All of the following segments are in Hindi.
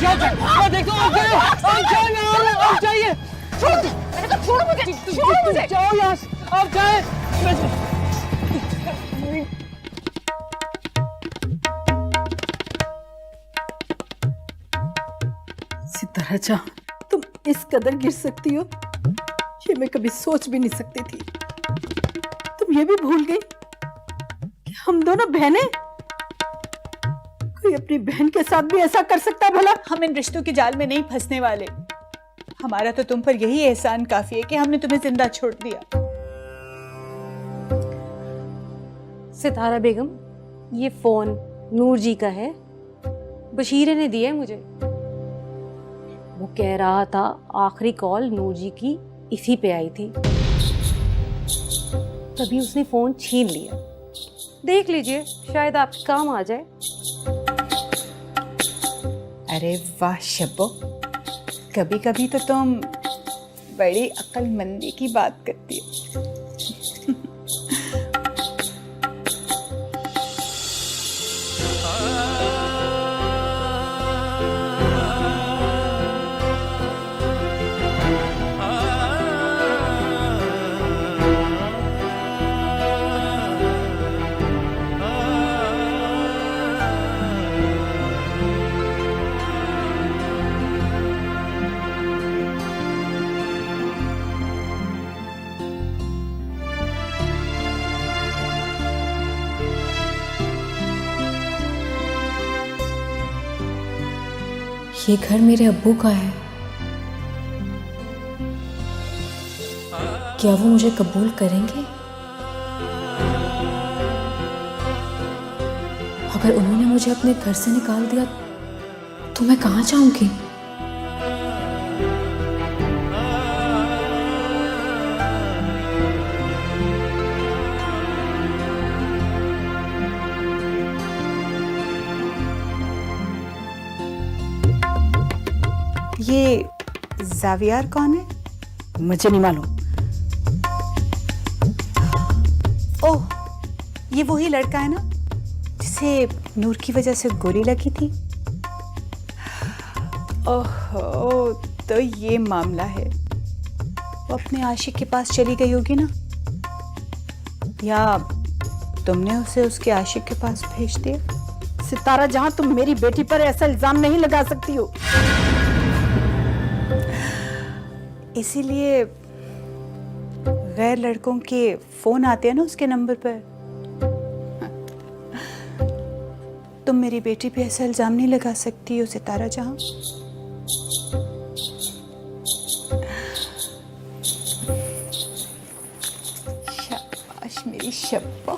मैं देखता हूँ। आप जाए ना, आप जाइए। मैंने कहा छोड़ो मुझे, छोड़ो मुझे। जाओ यहाँ से, आप जाए। सितारा जहां तुम इस कदर गिर सकती हो ये मैं कभी सोच भी नहीं सकती थी। तुम ये भी भूल गई कि हम दोनों बहनें। कोई अपनी बहन के साथ भी ऐसा कर सकता भला? हम इन रिश्तों के जाल में नहीं फंसने वाले। हमारा तो तुम पर यही एहसान काफी है कि हमने तुम्हें जिंदा छोड़ दिया। सितारा बेगम, ये फोन नूर जी का है, बशीरे ने दिया है मुझे। वो कह रहा था आखिरी कॉल नूर जी की इसी पे आई थी, तभी उसने फोन छीन लिया। देख लीजिए, शायद आपके काम आ जाए। अरे वाह शब्बो, कभी कभी तो तुम बड़ी अक्लमंदी की बात करती हो। ये घर मेरे अब्बू का है। क्या वो मुझे कबूल करेंगे? अगर उन्होंने मुझे अपने घर से निकाल दिया तो मैं कहाँ जाऊंगी? ये जावियार कौन है? मुझे नहीं मालूम। ओह, ये वही लड़का है ना जिसे नूर की वजह से गोली लगी थी? ओहो, तो ये मामला है। वो अपने आशिक के पास चली गई होगी ना, या तुमने उसे उसके आशिक के पास भेज दिया? सितारा जहां तुम मेरी बेटी पर ऐसा इल्जाम नहीं लगा सकती हो। इसीलिए गैर लड़कों के फोन आते हैं ना उसके नंबर पर। तुम मेरी बेटी पे ऐसा इल्जाम नहीं लगा सकती हो सितारा जहां। शाबाश मेरी शब्बा।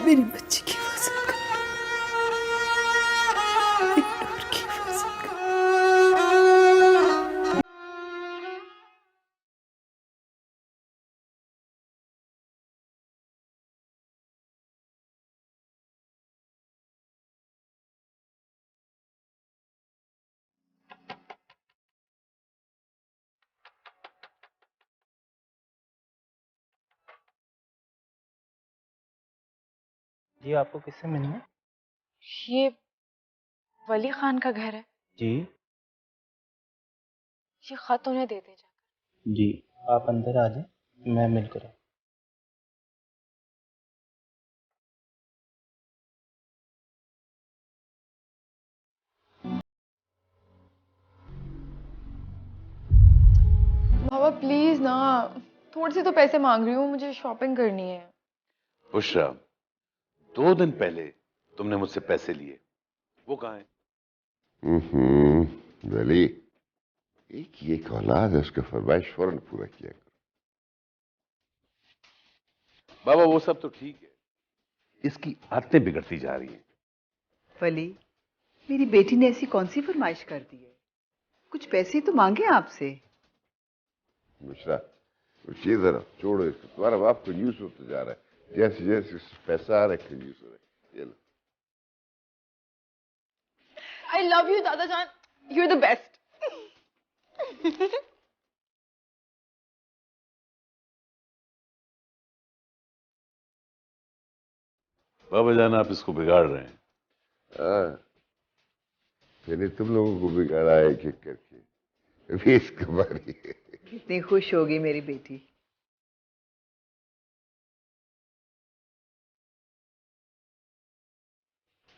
मेरी बच्ची की हिफाजत कर, मेरी नूर की हिफाजत कर। जी, आपको किससे मिलना है? ये वली खान का घर है। जी ये खत उन्हें दे दे जाकर। जी, आप अंदर आ जाए, मैं मिलकर आऊँ। बाबा प्लीज ना, थोड़े से तो पैसे मांग रही हूँ, मुझे शॉपिंग करनी है। बुशरा, 2 दिन पहले तुमने मुझसे पैसे लिए, वो कहाँ है? वली, एक ये एक औलाद है, उसका फरमाइश फौरन पूरा किया करो। बाबा वो सब तो ठीक है, इसकी आदतें बिगड़ती जा रही हैं। वली, मेरी बेटी ने ऐसी कौन सी फरमाइश कर दी है? कुछ पैसे तो मांगे आपसे। बुशरा, ये जरा छोड़ो इसको, तुम्हारा बाप कंजूस होता जा रहा है। जैसे जैसे पैसा आ रहा है कंजूस हो रहा है। ये लो। आई लव यू दादा जान, यू आर द बेस्ट। बाबा जान आप इसको बिगाड़ रहे हैं। हाँ, मैंने तुम लोगों को बिगाड़ा है एक एक करके। अभी इसका बारी है। कितनी खुश होगी मेरी बेटी।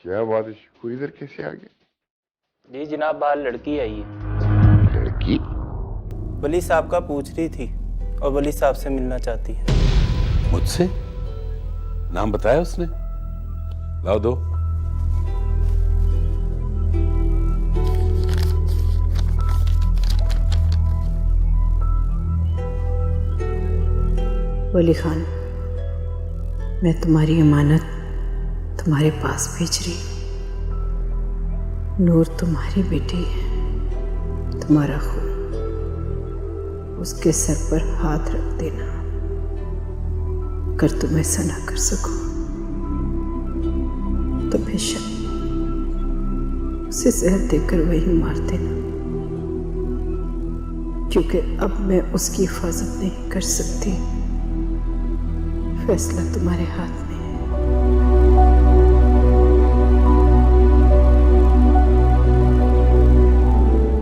क्या बात है, शिकू इधर कैसे आ गया? जी जनाब, बाहर लड़की आई है। लड़की? वली साहब का पूछ रही थी और वली साहब से मिलना चाहती है। मुझसे? नाम बताया उसने? लाओ दो। वली खान, मैं तुम्हारी अमानत तुम्हारे पास भेज रही। नूर तुम्हारी बेटी है, तुम्हारा खून। उसके सर पर हाथ रख देना अगर तुम ऐसा ना कर सको तो बेशक उसे जहर देकर वही मार देना, क्योंकि अब मैं उसकी हिफाजत नहीं कर सकती। फैसला तुम्हारे हाथ में है।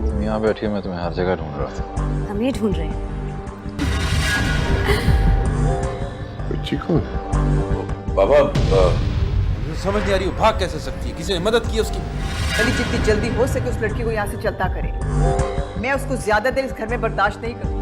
तुम यहाँ बैठी हो, मैं तुम्हें हर जगह ढूंढ रहा था। हम ये ढूंढ रहे हैं। बच्ची कौन? बाबा समझ नहीं आ रही हो, भाग कैसे सकती है? किसी ने मदद की उसकी? वली जितनी जल्दी हो सके उस लड़की को यहाँ से चलता करे। मैं उसको ज्यादा देर इस घर में बर्दाश्त नहीं करूँ।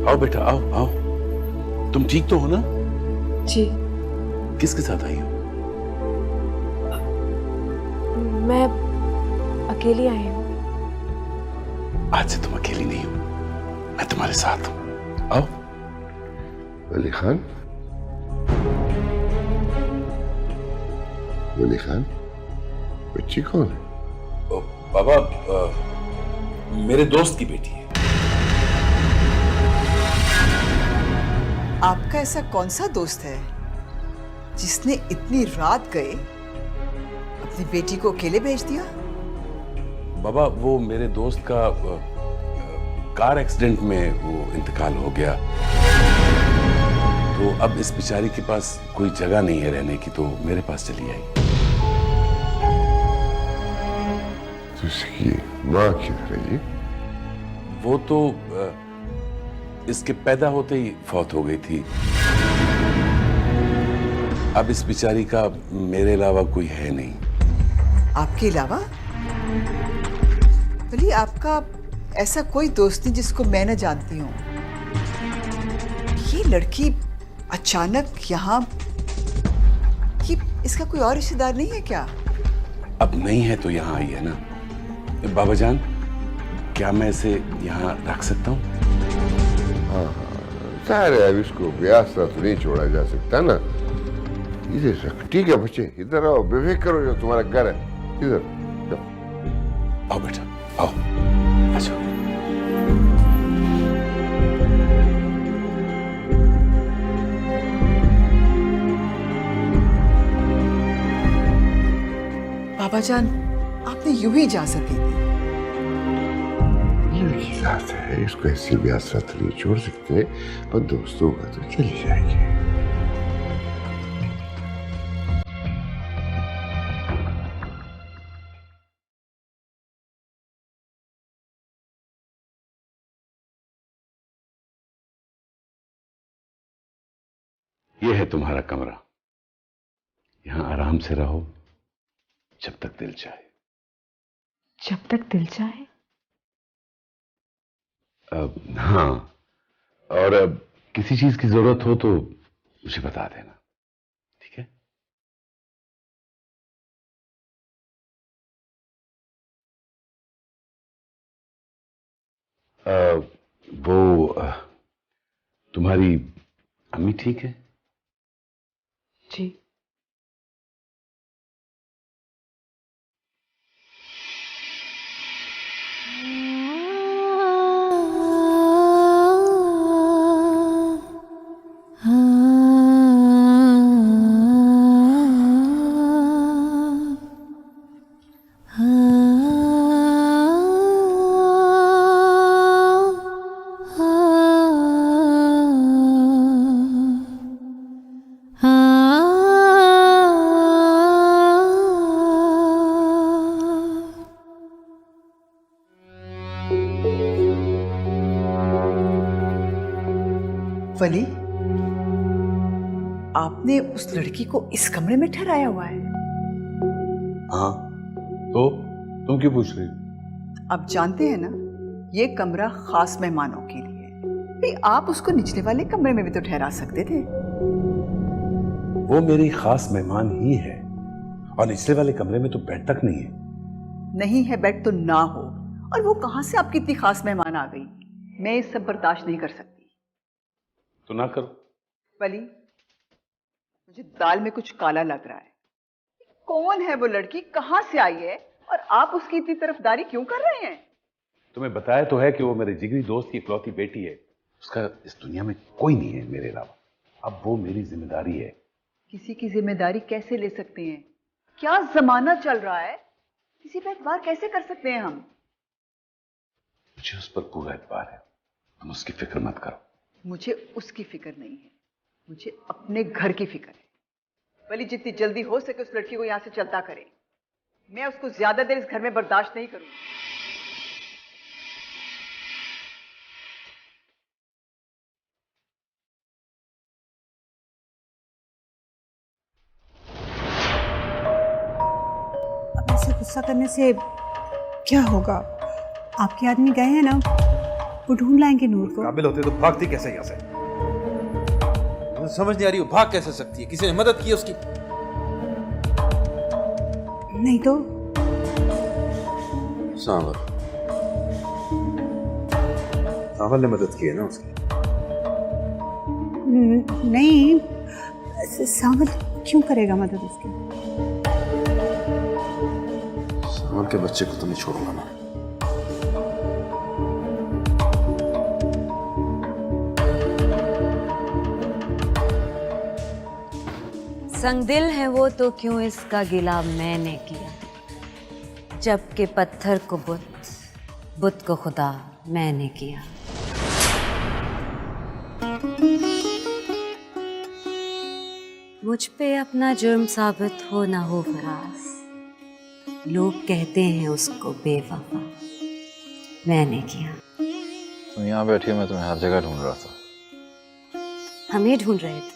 आओ बेटा, आओ आओ। तुम ठीक तो हो ना? जी किसके साथ आई हो? मैं अकेली आई हूँ। आज से तुम अकेली नहीं हो, मैं तुम्हारे साथ हूं। आओ। वली खान? वली खान, बच्ची कौन है? बाबा मेरे दोस्त की बेटी है। आपका ऐसा कौन सा दोस्त है जिसने इतनी रात गए अपनी बेटी को अकेले भेज दिया? बाबा वो मेरे दोस्त का कार एक्सीडेंट में वो इंतकाल हो गया, तो अब इस बेचारी के पास कोई जगह नहीं है रहने की, तो मेरे पास चली आई। तो इसकी माँ किधर है जी? वो तो इसके पैदा होते ही फौत हो गई थी। अब इस बेचारी का मेरे अलावा कोई है नहीं। आपके अलावा? वली, आपका ऐसा कोई दोस्त नहीं जिसको मैं न जानती हूँ। ये लड़की अचानक यहाँ, ये इसका कोई और रिश्तेदार नहीं है क्या? अब नहीं है तो यहाँ आई है ना। बाबा जान, क्या मैं इसे यहाँ रख सकता हूँ? हाँ, सारे अब इसको ब्यास तो नहीं छोड़ा जा सकता ना। इधर रख। ठीक है बच्चे, इधर आओ, बेफिक्र करो, जो तुम्हारा घर है। इधर आओ बेटा, आओ। अच्छा बाबा जान, आपने यूं ही जा सके थे। लड़की साथ है, इसको ऐसे भी आसरा तो नहीं छोड़ सकते, और दोस्तों का तो चली जाएगी। ये है तुम्हारा कमरा, यहां आराम से रहो जब तक दिल चाहे। जब तक दिल चाहे? हाँ, और अब किसी चीज की जरूरत हो तो मुझे बता देना, ठीक है? तुम्हारी अम्मी ठीक है? जी। वली, आपने उस लड़की को इस कमरे में ठहराया हुआ है? हाँ, तो तुम क्यों पूछ रही हो? आप जानते हैं ना, ये कमरा खास मेहमानों के लिए है। भाई आप उसको निचले वाले कमरे में भी तो ठहरा सकते थे। वो मेरी खास मेहमान ही है, और निचले वाले कमरे में तो बेड तक नहीं है। नहीं है बेड तो ना हो, और वो कहां से आपकी इतनी खास मेहमान आ गई? मैं ये सब बर्दाश्त नहीं कर सकती। तो ना करो। वली, मुझे दाल में कुछ काला लग रहा है। कौन है वो लड़की, कहां से आई है, और आप उसकी इतनी तरफदारी क्यों कर रहे हैं? तुम्हें बताया तो है कि वो मेरे जिगरी दोस्त की इकलौती बेटी है। उसका इस दुनिया में कोई नहीं है मेरे अलावा। अब वो मेरी जिम्मेदारी है। किसी की जिम्मेदारी कैसे ले सकते हैं? क्या जमाना चल रहा है, किसी पे एतबार कैसे कर सकते हैं हम? मुझे उस पर पूरा एतबार है, तुम उसकी फिक्र मत करो। मुझे उसकी फिक्र नहीं है, मुझे अपने घर की फिक्र है। वली, जितनी जल्दी हो सके उस लड़की को यहां से चलता करें। मैं उसको ज्यादा देर इस घर में बर्दाश्त नहीं करूंगी। अब ऐसे गुस्सा करने से क्या होगा? आपके आदमी गए हैं ना, वो ढूंढ लाएंगे नूर को। काबिल होते तो भागती कैसे यहाँ से? मुझे समझ नहीं आ रही वो भाग कैसे सकती है? किसी ने मदद की उसकी? नहीं तो सावल ने मदद की है ना उसकी? नहीं, सावल क्यों करेगा मदद उसकी? सावल के बच्चे को तो नहीं छोड़ूंगा मैं। संगदिल है वो तो क्यों इसका गिला मैंने किया, जबकि पत्थर को बुत, बुत को खुदा मैंने किया। मुझ पे अपना जुर्म साबित हो ना हो फराज, लोग कहते हैं उसको बेवफा, मैंने किया। तुम यहाँ बैठी हो, मैं तुम्हें हर जगह ढूंढ रहा था। हमें ढूंढ रहे थे?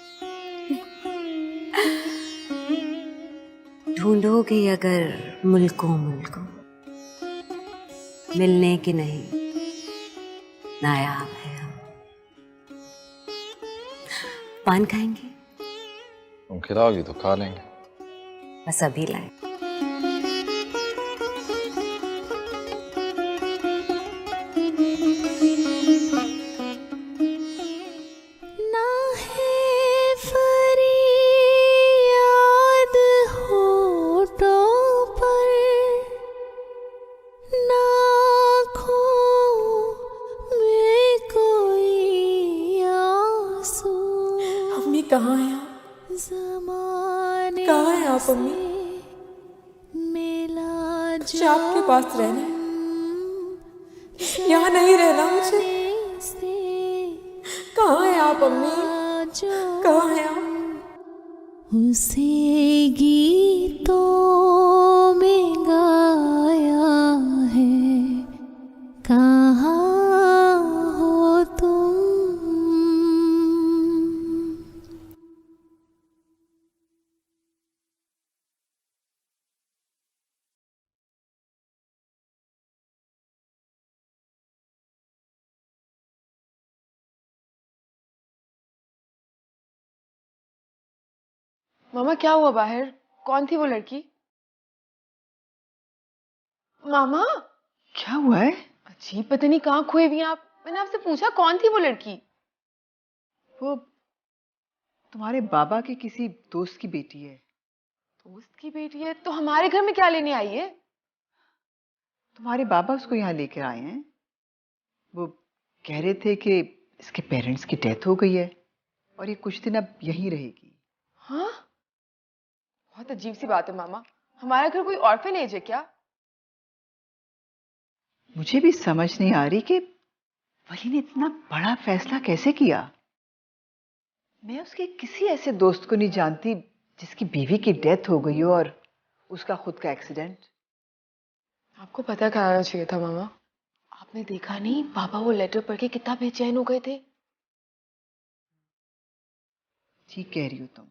ढूंढोगे अगर मुल्कों मुल्कों, मिलने की नहीं नायाब है हम। पान खाएंगे? तुम खिलाओगी तो खा लेंगे। बस अभी लाए। कहाँ हैं कहाँ हैं आप अम्मी? मुझे आपके पास रहना है, यहाँ नहीं रहना मुझे। कहाँ हैं आप अम्मी? कहाँ हैं आप? उसे गीतों में गाया है, कहाँ हो तुम? मामा क्या हुआ बाहर? कौन थी वो लड़की? मामा क्या हुआ है? अजीब, पता नहीं कहाँ खोए हुई हैं आप। मैंने आपसे पूछा कौन थी वो लड़की? वो तुम्हारे बाबा के किसी दोस्त की बेटी है। दोस्त की बेटी है तो हमारे घर में क्या लेने आई है? तुम्हारे बाबा उसको यहाँ लेकर आए हैं। वो कह रहे थे कि इसके पेरेंट्स की डेथ हो गई है और ये कुछ दिन अब यहीं रहेगी। हाँ, बहुत अजीब सी बात है मामा। हमारा घर कोई ऑर्फनेज है क्या? मुझे भी समझ नहीं आ रही कि वली ने इतना बड़ा फैसला कैसे किया। मैं उसके किसी ऐसे दोस्त को नहीं जानती जिसकी बीवी की डेथ हो गई हो और उसका खुद का एक्सीडेंट। आपको पता कराना चाहिए था मामा। आपने देखा नहीं, पापा वो लेटर पढ़ के कितना बेचैन हो गए थे। ठीक कह रही हो तुम।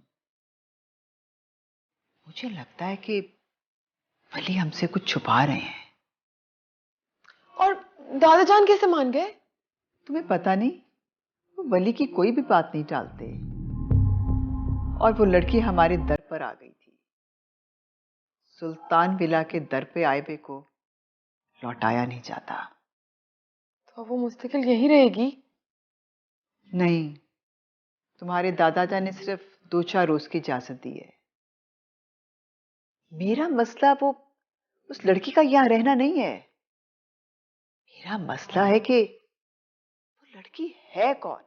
मुझे लगता है कि वली हमसे कुछ छुपा रहे हैं। और दादा जान कैसे मान गए? तुम्हें पता नहीं, वो वली की कोई भी बात नहीं टालते। और वो लड़की हमारे दर पर आ गई थी। सुल्तान विला के दर पे आए को लौटाया नहीं जाता। तो वो मुस्तकिल यहीं रहेगी? नहीं, तुम्हारे दादाजा ने सिर्फ 2-4 रोज की इजाजत दी है। मेरा मसला वो उस लड़की का यहां रहना नहीं है। मेरा मसला है कि वो लड़की है कौन।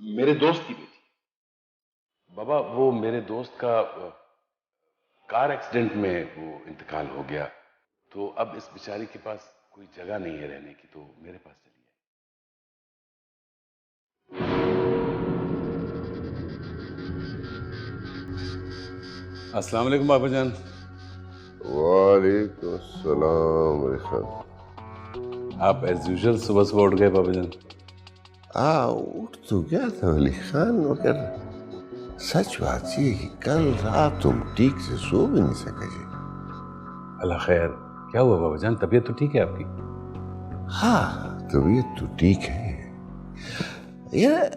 मेरे दोस्त की बेटी। बाबा, वो मेरे दोस्त का कार एक्सीडेंट में वो इंतकाल हो गया, तो अब इस बेचारी के पास कोई जगह नहीं है रहने की, तो मेरे पास चली है। अस्सलाम वालेकुम बाबा जान। वालेकुम अस्सलाम। आप एज यूजुअल सुबह सुबह उठ गए बाबा जान? उठ तो गया था अली खान, मगर सच बात ये कि कल रात तुम ठीक से सो भी नहीं सके जी। अल्लाह खैर, क्या हुआ बाबा जान? तबीयत तो ठीक है आपकी? हाँ, तबीयत तो ठीक है यार।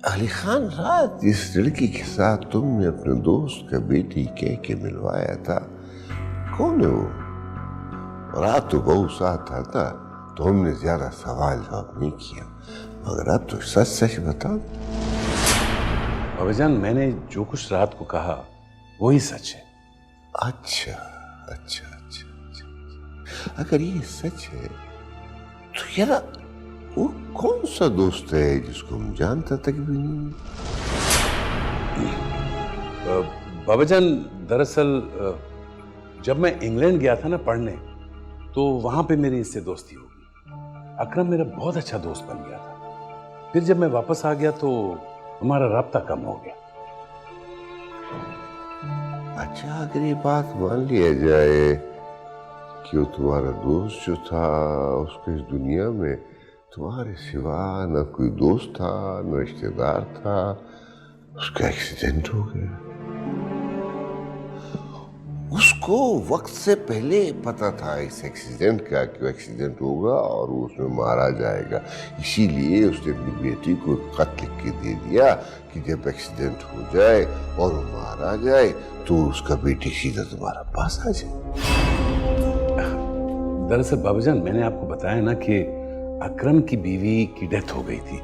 अली खान, रात जिस लड़की के साथ तुमने अपने दोस्त का बेटी कह के मिलवाया था, कौन है वो? रात तो बहुत साथ था, तो हमने ज्यादा सवाल जवाब नहीं किया, मगर अब तो सच सच बताओ। बाबा जान, मैंने जो कुछ रात को कहा वही सच है। अच्छा अच्छा अच्छा अच्छा, अगर ये सच है तो यार वो कौन सा दोस्त है जिसको हम जानता तक भी नहीं? बाबा जान, दरअसल जब मैं इंग्लैंड गया था ना पढ़ने, तो वहां पे मेरी इससे दोस्ती हो गई। अकरम मेरा बहुत अच्छा दोस्त बन गया था। फिर जब मैं वापस आ गया तो हमारा राब्ता कम हो गया। अच्छा, अगर ये बात मान लिया जाए कि वो तुम्हारा दोस्त जो था, उसको इस दुनिया में तुम्हारे सिवा न कोई दोस्त था न रिश्तेदार था, उसका एक्सीडेंट हो गया। उसको वक्त से पहले पता था इस एक्सीडेंट का कि वो एक्सीडेंट होगा और वो उसमें मारा जाएगा, इसीलिए उसने अपनी बेटी को खत लिख के दे दिया कि जब एक्सीडेंट हो जाए और वो मारा जाए तो उसका बेटी सीधा तुम्हारा पास आ जाए। दरअसल बाबूजान, मैंने आपको बताया ना कि अकरम की बीवी की डेथ हो गई थी,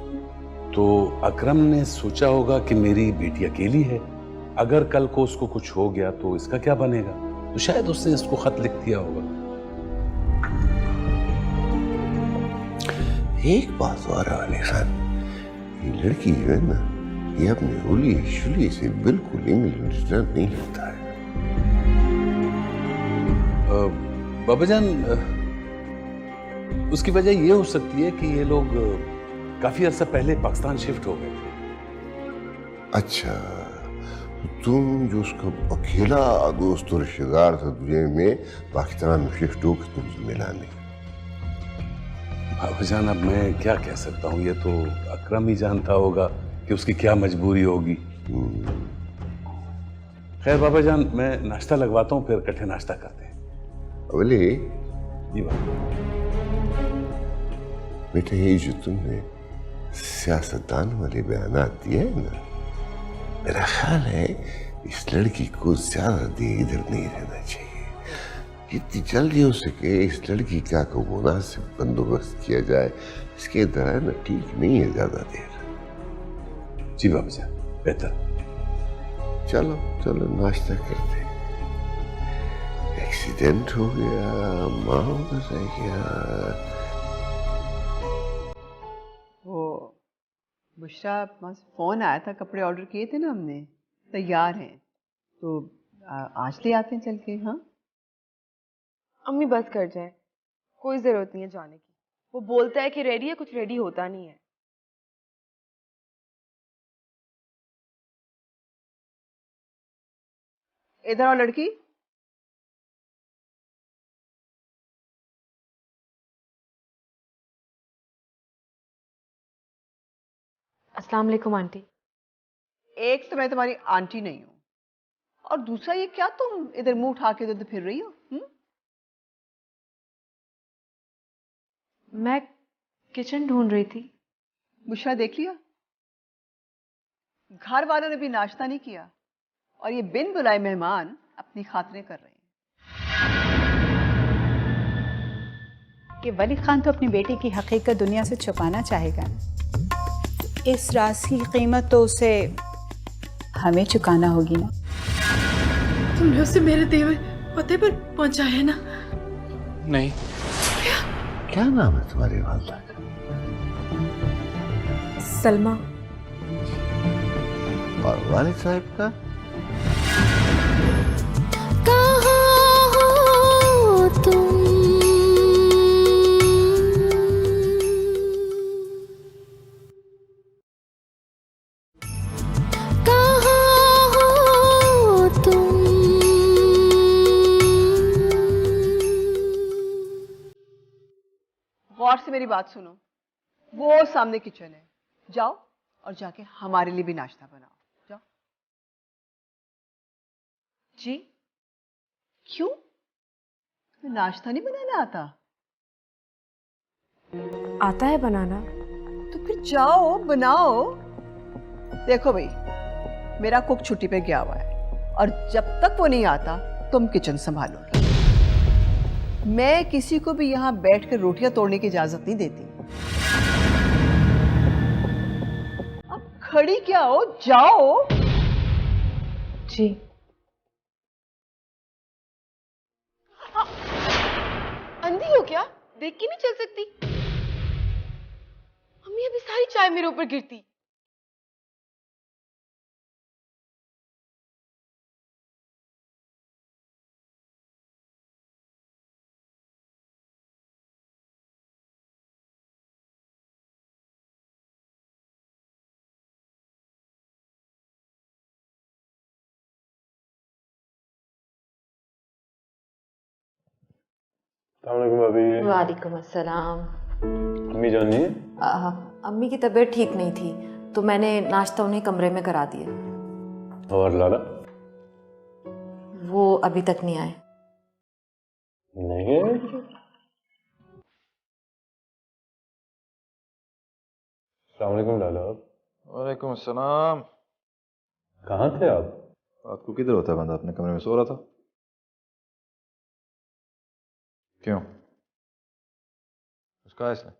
तो अकरम ने सोचा होगा कि मेरी बेटी अकेली है, अगर कल को उसको कुछ हो गया तो इसका क्या बनेगा, तो शायद उसने इसको खत लिख दिया होगा। एक बात और अली खान, ये लड़की जो है ना, ये अपने होली शुली से बिल्कुल इंग्लैंड रिटर्न नहीं होता है। बाबाजान, उसकी वजह ये हो सकती है कि ये लोग काफी अर्सा पहले पाकिस्तान शिफ्ट हो गए थे। अच्छा, तुम जो उसका अकेला दोस्त और रिश्तेदार था दुनिया में, पाकिस्तान में शिफ्ट हो के तुमसे मिला नहीं। बाबाजान, अब मैं क्या कह सकता हूँ, ये तो अकरम ही जानता होगा कि उसकी क्या मजबूरी होगी। खैर बाबाजान, मैं नाश्ता लगवाता हूँ, फिर इकट्ठे नाश्ता करते हैं। अवली जी बाबा। बेटा, ये जो तुमने सियासतदान वाले बयानात दिए है ना, मेरा ख्याल है इस लड़की को ज्यादा देर इधर नहीं रहना चाहिए। जितनी जल्दी हो सके इस लड़की का को मुनासिब बंदोबस्त किया जाए। इसके इधर है ना, ठीक नहीं है ज्यादा देर। जी बाबा साहब, बेहतर। चलो चलो नाश्ता करते। एक्सीडेंट हो गया, माँ रह गया। वो बुशरा, वहाँ से फोन आया था, कपड़े ऑर्डर किए थे ना हमने, तैयार हैं, तो आज ले आते हैं चल के। हाँ अम्मी बस कर जाए, कोई जरूरत नहीं है जाने की। वो बोलता है कि रेडी है, कुछ रेडी होता नहीं है। इधर आओ लड़की। अस्सलाम वालेकुम आंटी। एक तो मैं तुम्हारी आंटी नहीं हूं, और दूसरा ये क्या तुम इधर मुंह उठा के इधर फिर रही हो? मैं किचन ढूंढ रही थी। बुशरा देख लिया? घर वालों ने भी नाश्ता नहीं किया और ये बिन बुलाए मेहमान अपनी खातिरें कर रहे हैं। कि वली खान तो अपनी बेटी की हकीकत दुनिया से छुपाना चाहेगा। इस राज की कीमत तो उसे हमें चुकाना होगी ना। तुमने उसे मेरे दिए हुए पते पर पहुंचा है ना? नहीं। क्या नाम है तुम्हारी वालदा का? सलमा। और वालिद साहब का? कहाँ हो तुम? कहाँ हो तुम? गौर से मेरी बात सुनो। वो सामने किचन है, जाओ और जाके हमारे लिए भी नाश्ता बनाओ। जाओ। जी? क्यों? नाश्ता नहीं बनाना आता? आता है बनाना। तो फिर जाओ बनाओ। देखो भाई, मेरा कुक छुट्टी पे गया हुआ है और जब तक वो नहीं आता तुम किचन संभालोगे। मैं किसी को भी यहाँ बैठकर रोटियां तोड़ने की इजाजत नहीं देती। अब खड़ी क्या हो, जाओ। जी। अंधी हो क्या? देख के नहीं चल सकती? अम्मी अभी सारी चाय मेरे ऊपर गिरती। वालेकुम अस्सलाम। अम्मी जान नहीं है? अम्मी की तबीयत ठीक नहीं थी तो मैंने नाश्ता उन्हें कमरे में करा दिया। और लाला? वो अभी तक नहीं आए। नहीं है? अस्सलाम वालेकुम लाला। वालेकुम अस्सलाम। कहाँ थे आप? रात को किधर होता है बंदा? अपने कमरे में सो रहा था। क्यों? कुछ कहा इसने?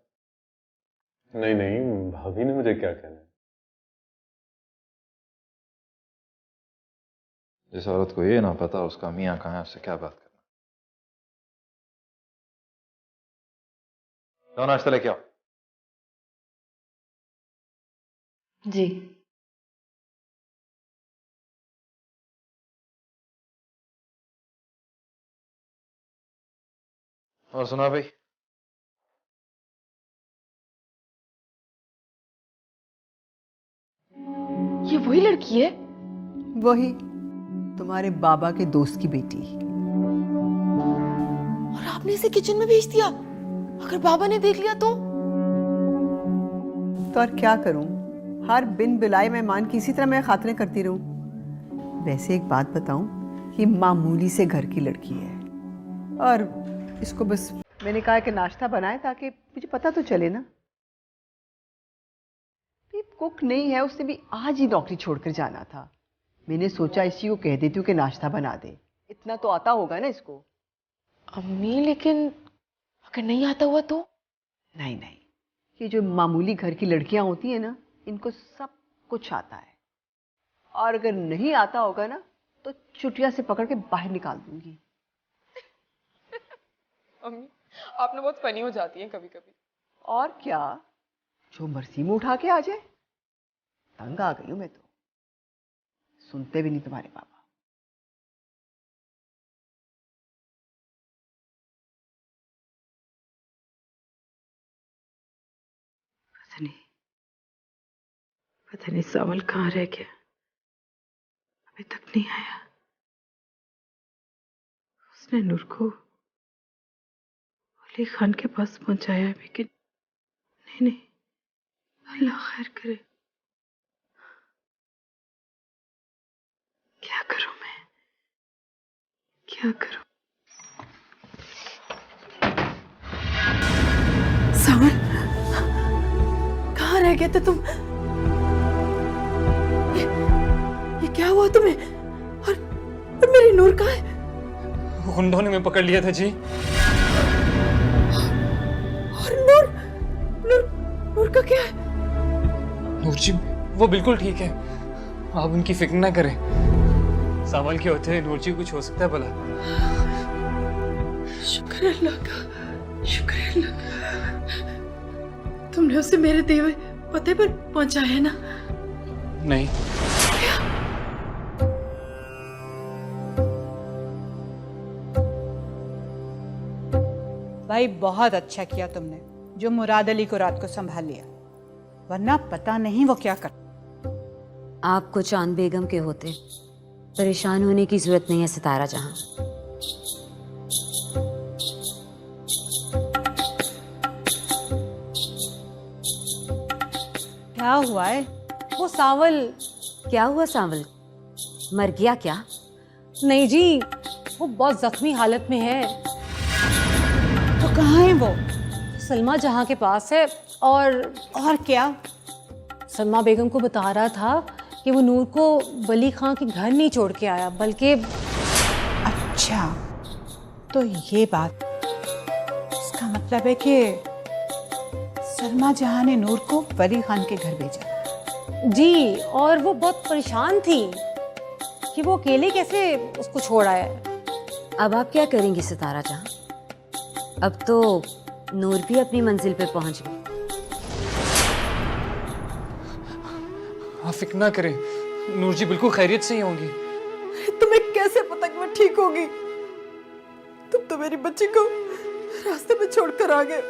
नहीं नहीं, भाभी ने मुझे क्या कहना है। जिस औरत को ये ना पता उसका मियाँ कहाँ है, उससे क्या बात करना। जाओ नाश्ता लेके आओ। जी। और सुना भाई? ये वही लड़की है? वही, तुम्हारे बाबा के दोस्त की बेटी। और आपने इसे किचन में भेज दिया? अगर बाबा ने देख लिया तो और क्या करूं? हर बिन बुलाए मेहमान की इसी तरह मैं खातिरें करती रहूं। वैसे एक बात बताऊं, ये मामूली से घर की लड़की है और इसको बस मैंने कहा कि नाश्ता बनाए ताकि मुझे पता तो चले ना। ये कुक नहीं है, उसने भी आज ही नौकरी छोड़कर जाना था। मैंने सोचा इसी को कह देती हूँ कि नाश्ता बना दे, इतना तो आता होगा ना इसको। अम्मी लेकिन अगर नहीं आता हुआ तो? नहीं नहीं, ये जो मामूली घर की लड़कियां होती हैं ना, इनको सब कुछ आता है। और अगर नहीं आता होगा ना तो चुटिया से पकड़ के बाहर निकाल दूंगी। अम्मी आपने बहुत फनी हो जाती हैं कभी कभी। और क्या, जो मर्जी में उठा के आ जाए। तंग आ गई हूं मैं तो, सुनते भी नहीं तुम्हारे पापा। पता नहीं सावल कहाँ रह गया, अभी तक नहीं आया। उसने नूर को अली खान के पास पहुंचाया, लेकिन नहीं नहीं, अल्लाह खैर करे। क्या करूं मैं, क्या करूं? सावन, कहाँ रह गए थे तुम? ये क्या हुआ तुम्हें? और मेरी नूर कहाँ है? गुंडों ने मैं पकड़ लिया था जी। और नूर, नूर, नूर का क्या है? नूर जी वो बिल्कुल ठीक है, आप उनकी फिक्र ना करें। सावल के होते नूर जी कुछ हो सकता है भला। शुक्र है अल्लाह का, शुक्र है अल्लाह का। तुमने उसे मेरे दिए हुए पते पर पहुंचाया है ना? नहीं। भाई बहुत अच्छा किया तुमने जो मुराद अली को रात को संभाल लिया, वरना पता नहीं वो क्या कर। आपको चांद बेगम के होते परेशान होने की जरूरत नहीं है सितारा जहां। क्या हुआ है? वो सावल। क्या हुआ सावल? मर गया क्या? नहीं जी, वो बहुत जख्मी हालत में है। तो कहाँ है वो? सलमा जहां के पास है। और क्या? सलमा बेगम को बता रहा था कि वो नूर को वली खां के घर नहीं छोड़ के आया, बल्कि। अच्छा, तो ये बात, इसका मतलब है कि सलमा जहां ने नूर को वली खान के घर भेजा। जी, और वो बहुत परेशान थी कि वो अकेले कैसे उसको छोड़ आया। अब आप क्या करेंगी सितारा जहां? अब तो नूर भी अपनी मंजिल पे पहुंच गई। आप फिक्र ना करें, नूर जी बिल्कुल खैरियत से ही होंगी। तुम्हें कैसे पता कि वो ठीक होगी? तुम तो मेरी बच्ची को रास्ते पे छोड़कर आ गए।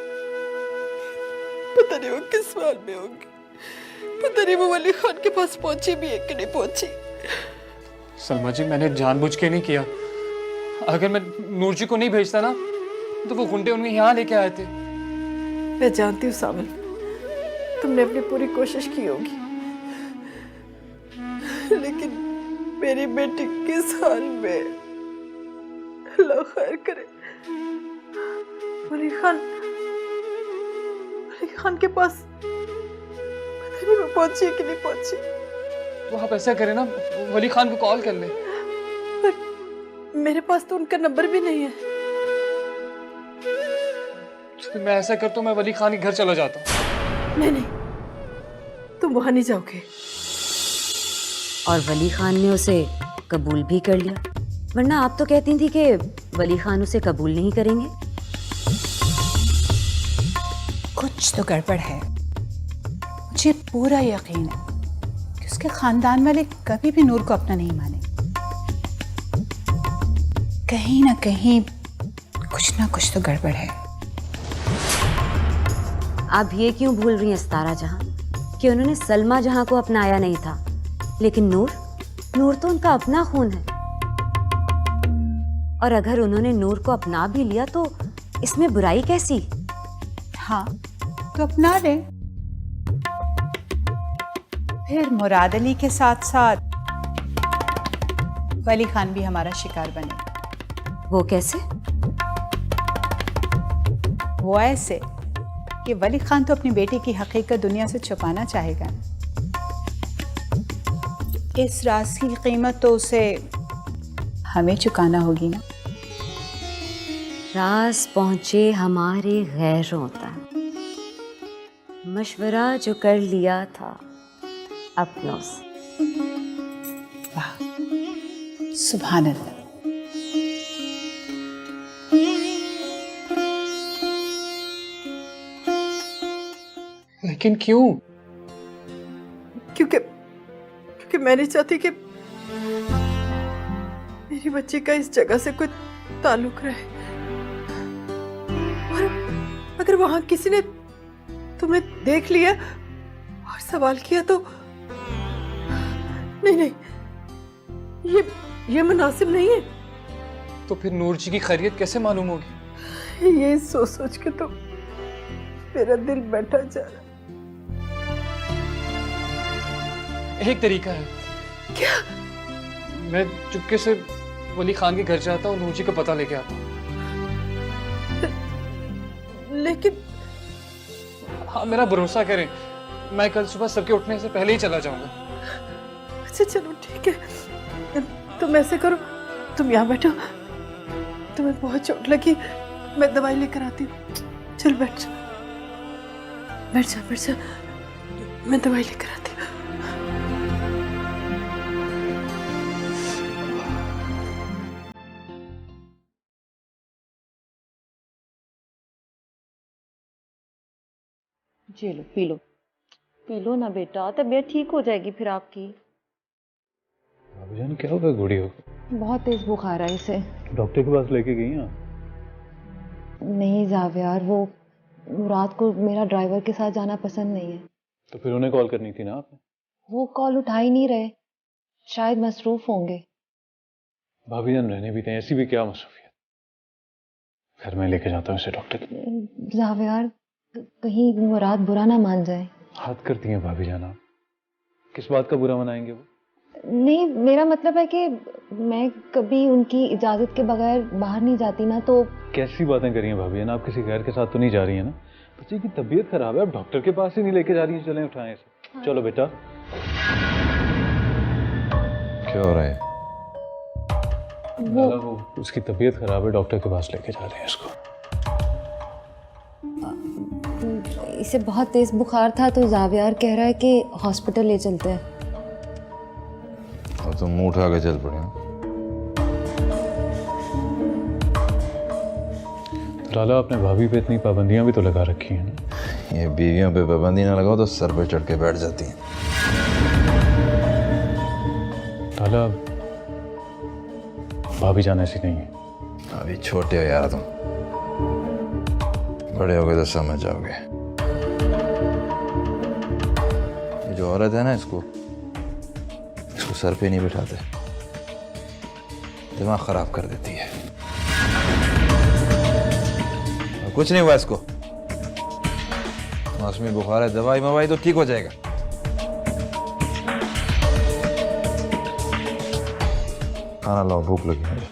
पता नहीं वो किस हाल में होगी, पता नहीं वो वली खान के पास पहुंची भी है कि नहीं पहुंची। सलमा जी मैंने जानबूझ के नहीं किया। अगर मैं नूर जी को नहीं भेजता ना तो वो गुंडे उन्हें यहाँ लेके आए थे। मैं जानती हूँ सावल, तुमने अपनी पूरी कोशिश की होगी, लेकिन मेरी बेटी किस हाल में, अल्लाह खैर करे। वली खान के पास पता नहीं वो पहुंची कि नहीं पहुंची। तो आप ऐसा करें ना, वली खान को कॉल कर लें। पर मेरे पास तो उनका नंबर भी नहीं है। तो मैं ऐसा करता हूँ, मैं वली खान के घर चला जाता हूँ। नहीं, तुम वहां नहीं जाओगे। और वली खान ने उसे कबूल भी कर लिया, वरना आप तो कहती थी कि वली खान उसे कबूल नहीं करेंगे। कुछ तो गड़बड़ है। मुझे पूरा यकीन है कि उसके खानदान वाले कभी भी नूर को अपना नहीं माने। कहीं ना कहीं कुछ तो गड़बड़ है। आप ये क्यों भूल रही हैं सितारा जहां कि उन्होंने सलमा जहां को अपनाया नहीं था, लेकिन नूर तो उनका अपना खून है। और अगर उन्होंने नूर को अपना भी लिया तो इसमें बुराई कैसी? हाँ, तो अपना ले। फिर मुराद अली के साथ साथ वली खान भी हमारा शिकार बने। वो कैसे? वो ऐसे कि वली खान तो अपनी बेटी की हकीकत दुनिया से छुपाना चाहेगा। इस राज की कीमत तो उसे हमें चुकाना होगी ना। राज पहुंचे हमारे गैरों तक, मशवरा जो कर लिया था अपनों से। वाह, सुभान अल्लाह। लेकिन क्यों? क्योंकि मैं नहीं चाहती कि मेरी बच्ची का इस जगह से कोई ताल्लुक रहे। और अगर वहां किसी ने तुम्हें देख लिया और सवाल किया तो नहीं नहीं, ये मुनासिब नहीं है। तो फिर नूर जी की खैरियत कैसे मालूम होगी? ये सोच सोच के तो मेरा दिल बैठा जा रहा। एक तरीका है। क्या? मैं चुपके से वली खान के घर जाता हूँ, नूर जी का पता लेके आता हूँ। लेकिन हाँ, मेरा भरोसा करें, मैं कल सुबह सबके उठने से पहले ही चला जाऊंगा। अच्छा चलो ठीक है, तुम ऐसे करो, तुम यहाँ बैठो, तुम्हें बहुत चोट लगी, मैं दवाई लेकर आती हूँ। चल बैठ जा, बैठ जा, बैठ जा, मैं दवाई लेकर आती हूँ। जी लो, पी लो, पी लो ना बेटा, तबीयत ठीक हो जाएगी फिर आपकी। भाभी जान क्या होगा? गुड़ी हो बहुत तेज बुखार है इसे। डॉक्टर के पास लेके गई हैं? नहीं जावियार, वो मुराद को मेरा ड्राइवर के साथ जाना पसंद नहीं है। तो फिर उन्हें कॉल करनी थी ना आपने। वो कॉल उठा ही नहीं रहे, शायद मसरूफ होंगे। भाभी जान रहने भी दें, ऐसी भी क्या मसरूफियत। घर में लेके जाता हूँ इसे डॉक्टर के। जावियार, कहीं मुराद बुरा ना मान जाए। हाथ करती हैं भाभी जान आप, किस बात का बुरा मनाएंगे वो? नहीं, मेरा मतलब है कि मैं कभी उनकी इजाजत के बगैर बाहर नहीं जाती ना, तो कैसी बातें करी हैं भाभी जान, आप किसी गैर के साथ तो नहीं जा रही है ना? बच्चे की तबीयत खराब है, आप डॉक्टर के पास ही नहीं लेके जा रही हैं। चलें उठाएं इसे। हाँ। चलो बेटा। क्या हो रहा है? वो उसकी तबीयत खराब है, डॉक्टर के पास लेके जा रहे हैं इसको। इसे बहुत तेज बुखार था, तो जावियार कह रहा है कि हॉस्पिटल ले चलते हैं। और तुम मुंह उठा के चल पड़े। लाला, आपने भाभी पे इतनी पाबंदियां भी तो लगा रखी हैं ना। ये बीवियों पे पाबंदी ना लगाओ तो सर पे चढ़ के बैठ जाती हैं। लाला, भाभी जान ऐसी नहीं है। अभी छोटे हो यार तुम, बड़े हो गए तो समझ जाओगे। ये जो औरत है ना, इसको सर पे नहीं बिठाते, दिमाग खराब कर देती है। और कुछ नहीं हुआ इसको, मौसमी बुखार है, दवाई मवाई तो ठीक हो जाएगा। खाना लाओ, भूख लगी है।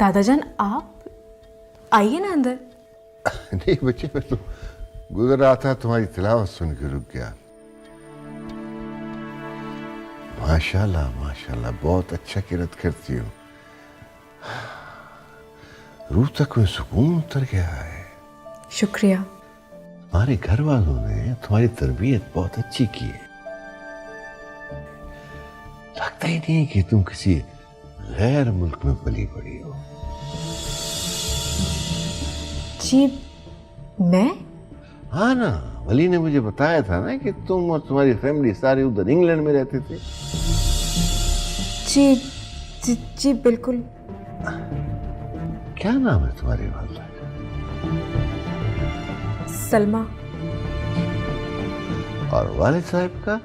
दादाजान, आप आइए ना अंदर। नहीं बच्चे, मैं तो गुजर रहा था, तुम्हारी तिलावत सुन के रुक गया। माशाल्लाह माशाल्लाह, बहुत अच्छा किरत करती हो। रूह तक में सुकून उतर गया है। शुक्रिया। हमारे घर वालों ने तुम्हारी तरबियत बहुत अच्छी की है। लगता ही नहीं कि तुम किसी गैर मुल्क में पली बड़ी हो। जी मैं? हाँ ना, वली ने मुझे बताया था ना कि तुम और तुम्हारी फैमिली सारी उधर इंग्लैंड में रहते थे। जी जी, जी बिल्कुल। क्या नाम है तुम्हारी वालिदा का? सलमा। और वालिद साहब का